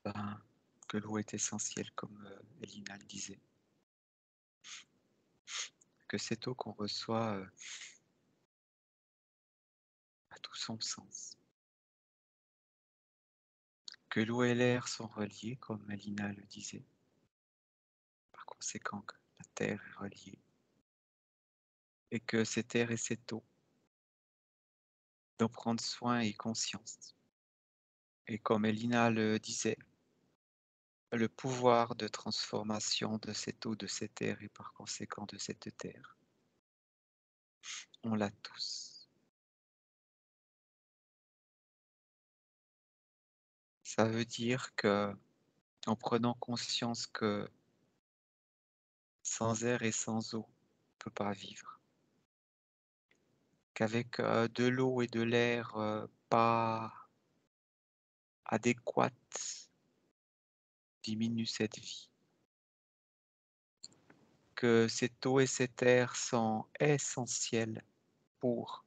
Ben, que l'eau est essentielle, comme Elina le disait. Que cette eau qu'on reçoit a tout son sens. Que l'eau et l'air sont reliés, comme Elina le disait. Par conséquent, que la terre est reliée. Et que cette terre et cette eau d'en prendre soin et conscience. Et comme Elina le disait, le pouvoir de transformation de cette eau, de cette terre et par conséquent de cette terre, on l'a tous. Ça veut dire que, en prenant conscience que sans air et sans eau, on ne peut pas vivre, qu'avec de l'eau et de l'air pas adéquates diminue cette vie, que cette eau et cet air sont essentiels pour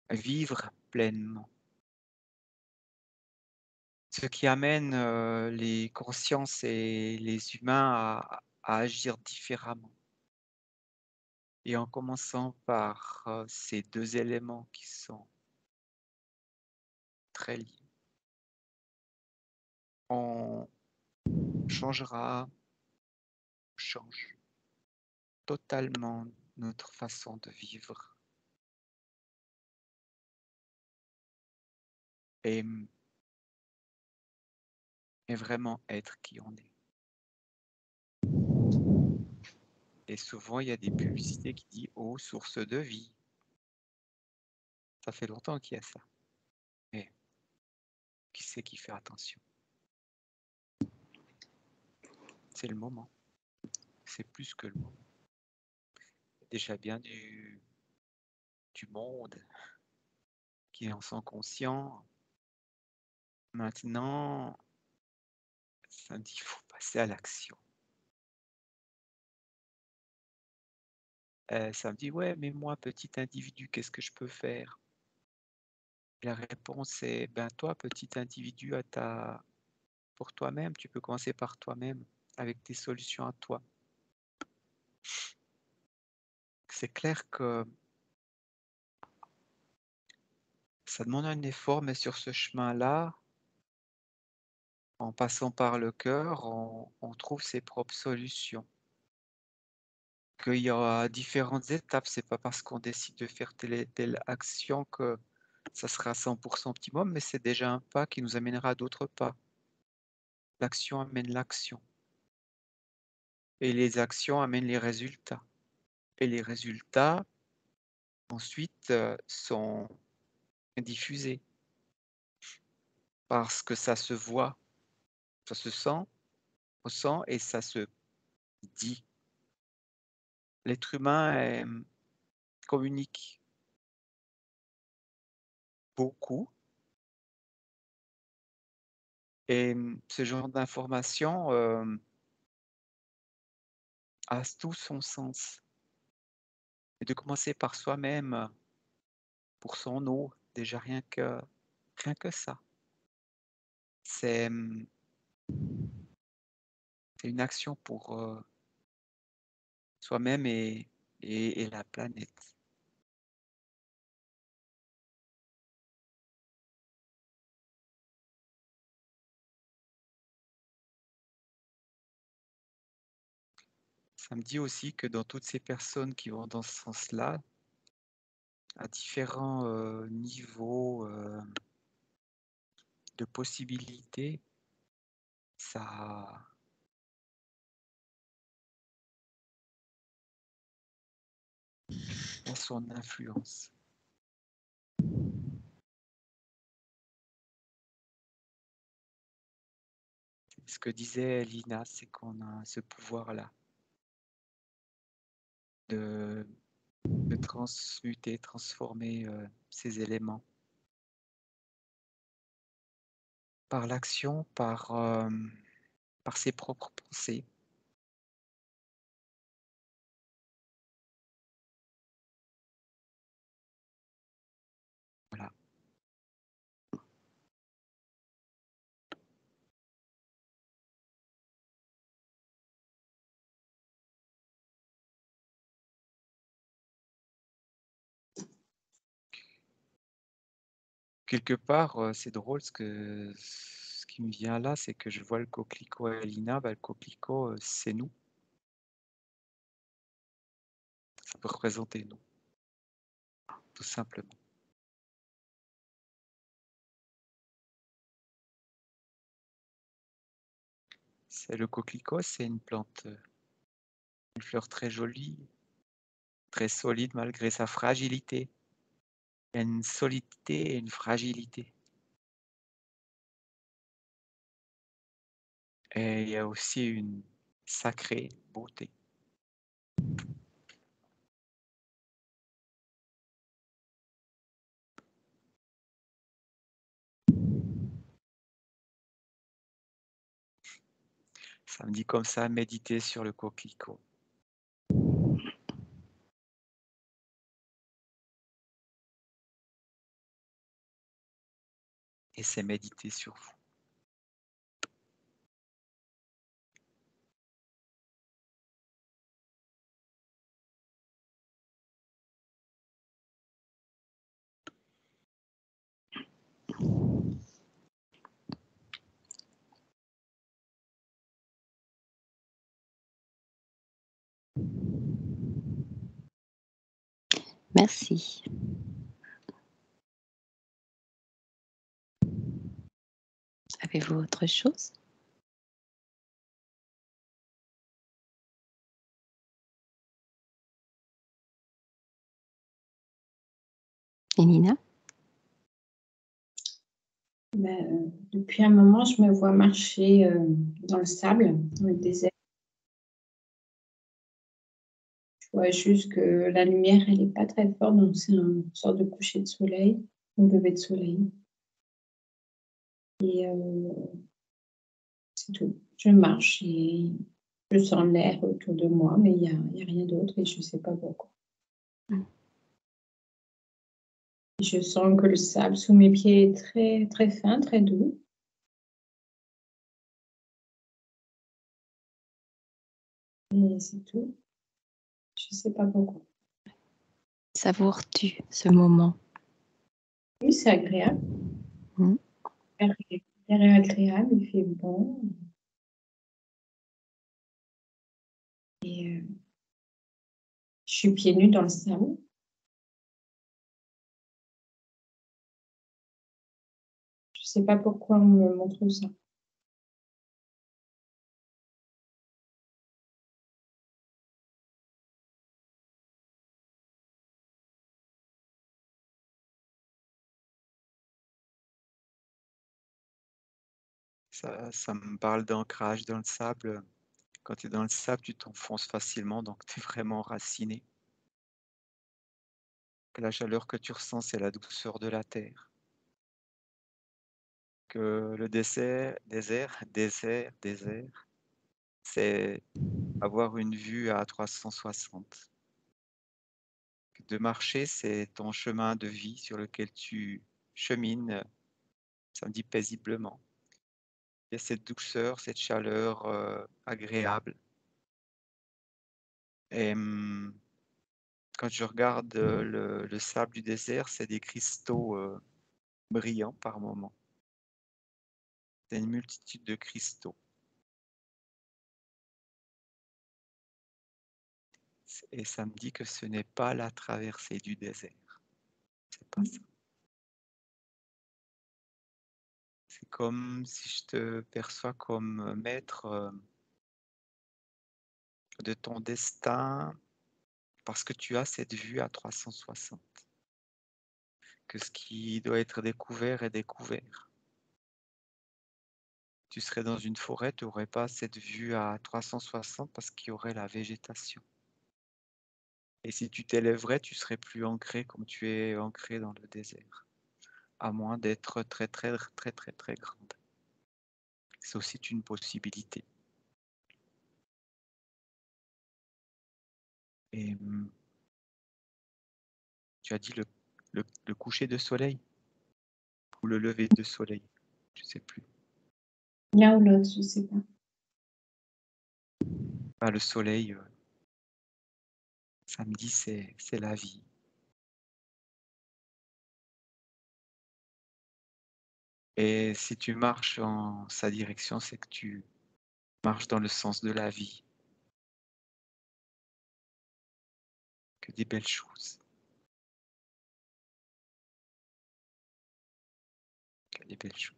vivre pleinement. Ce qui amène les consciences et les humains à agir différemment. Et en commençant par ces deux éléments qui sont très liés, on change totalement notre façon de vivre et vraiment être qui on est. Et souvent, il y a des publicités qui disent « Oh, source de vie ». Ça fait longtemps qu'il y a ça. Mais qui c'est qui fait attention? C'est le moment. C'est plus que le moment. Déjà bien du monde qui en sont conscients. Maintenant, ça me dit qu'il faut passer à l'action. Ça me dit, ouais, mais moi, petit individu, qu'est-ce que je peux faire? La réponse est, ben toi, petit individu, pour toi-même, tu peux commencer par toi-même, avec tes solutions à toi. C'est clair que ça demande un effort, mais sur ce chemin-là, en passant par le cœur, on trouve ses propres solutions. Qu'il y aura différentes étapes, c'est pas parce qu'on décide de faire telle et telle action que ça sera 100% optimum, mais c'est déjà un pas qui nous amènera à d'autres pas. L'action amène l'action. Et les actions amènent les résultats. Et les résultats, ensuite, sont diffusés. Parce que ça se voit, ça se sent, ressent et ça se dit. L'être humain communique beaucoup. Et ce genre d'information a tout son sens. Et de commencer par soi-même, pour son eau, déjà rien que ça. C'est une action pour soi-même et la planète. Ça me dit aussi que dans toutes ces personnes qui vont dans ce sens-là, à différents niveaux de possibilités, ça a son influence. Ce que disait Lina, c'est qu'on a ce pouvoir-là de transmuter, transformer ces éléments par l'action, par par ses propres pensées. Voilà. Quelque part, c'est drôle ce qui me vient là, c'est que je vois le coquelicot et Alina, le coquelicot, c'est nous. Ça peut représenter nous, tout simplement. C'est le coquelicot, c'est une plante, une fleur très jolie, très solide malgré sa fragilité. Il y a une solidité et une fragilité. Et il y a aussi une sacrée beauté. Ça me dit comme ça, méditer sur le coquelicot. Et c'est méditer sur vous. Merci. Avez-vous autre chose? Et Nina? Depuis un moment, je me vois marcher dans le sable, dans le désert. Je vois juste que la lumière, elle n'est pas très forte, donc c'est une sorte de coucher de soleil ou lever de soleil. Et c'est tout. Je marche et je sens l'air autour de moi, mais il y a rien d'autre et je ne sais pas pourquoi. Et je sens que le sable sous mes pieds est très, très fin, très doux. Et c'est tout. Je ne sais pas pourquoi. Savoures-tu ce moment? Oui, c'est agréable. L'air est agréable, il fait bon. Et je suis pieds nus dans le sable. Je ne sais pas pourquoi on me montre ça. Ça me parle d'ancrage dans le sable. Quand tu es dans le sable, tu t'enfonces facilement, donc tu es vraiment enraciné. Que la chaleur que tu ressens, c'est la douceur de la terre. Que le désert, c'est avoir une vue à 360. Que de marcher, c'est ton chemin de vie sur lequel tu chemines, ça me dit paisiblement. Il y a cette douceur, cette chaleur agréable. Et quand je regarde le sable du désert, c'est des cristaux brillants par moment. C'est une multitude de cristaux. Et ça me dit que ce n'est pas la traversée du désert. C'est pas ça. C'est comme si je te perçois comme maître de ton destin parce que tu as cette vue à 360. Que ce qui doit être découvert est découvert. Tu serais dans une forêt, tu n'aurais pas cette vue à 360 parce qu'il y aurait la végétation. Et si tu t'élèverais, tu serais plus ancré comme tu es ancré dans le désert, à moins d'être très, très, très, très, très grande. C'est aussi une possibilité. Et tu as dit le coucher de soleil ou le lever de soleil, je ne sais plus. L'un ou l'autre, je ne sais pas. Ah, le soleil, samedi, c'est la vie. Et si tu marches en sa direction, c'est que tu marches dans le sens de la vie. Que des belles choses. Que des belles choses.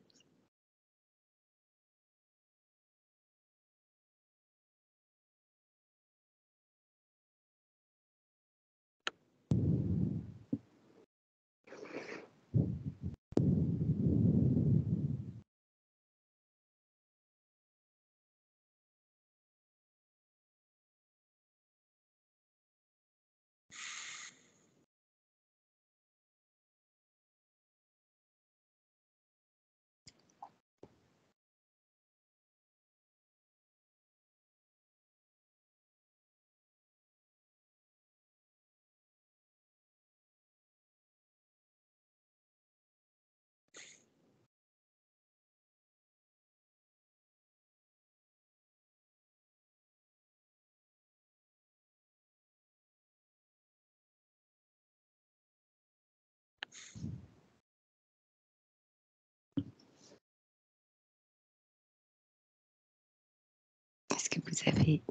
Est-ce que vous avez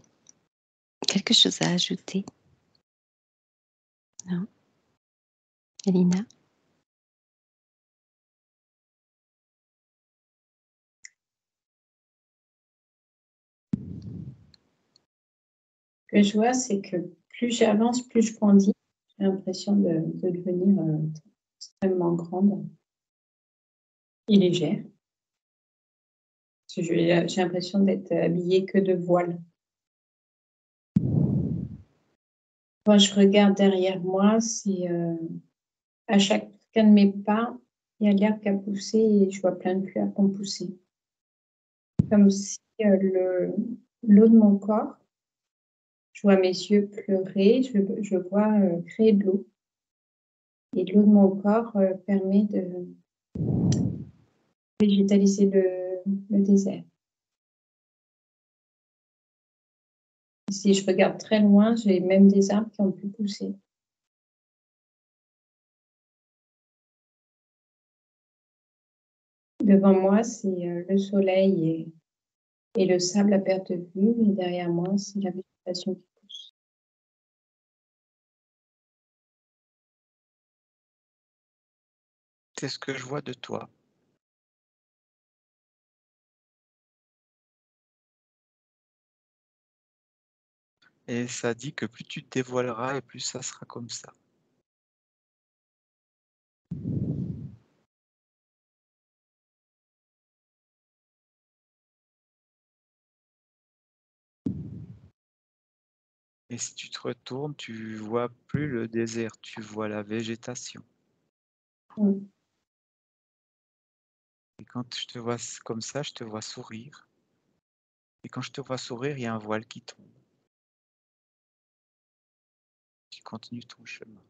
quelque chose à ajouter? Non? Elina? Ce que je vois, c'est que plus j'avance, plus je grandis. J'ai l'impression de devenir extrêmement grande et légère. J'ai l'impression d'être habillée que de voile. Quand je regarde derrière moi, c'est à chacun de mes pas, il y a l'herbe qui a poussé et je vois plein de fleurs qui ont poussé. Comme si l'eau de mon corps, je vois mes yeux pleurer, je vois créer de l'eau. Et l'eau de mon corps permet de végétaliser le désert. Et si je regarde très loin, j'ai même des arbres qui ont pu pousser. Devant moi, c'est le soleil et le sable à perte de vue. Et derrière moi, c'est la végétation qui pousse. C'est ce que je vois de toi. Et ça dit que plus tu te dévoileras et plus ça sera comme ça. Et si tu te retournes, tu vois plus le désert, tu vois la végétation. Et quand je te vois comme ça, je te vois sourire. Et quand je te vois sourire, il y a un voile qui tombe. Tu continues ton chemin.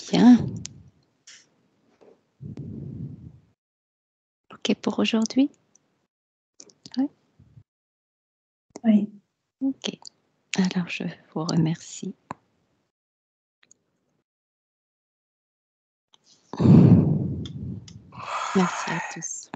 Bien. OK pour aujourd'hui? Oui? Oui. OK. Alors, je vous remercie. Merci à tous.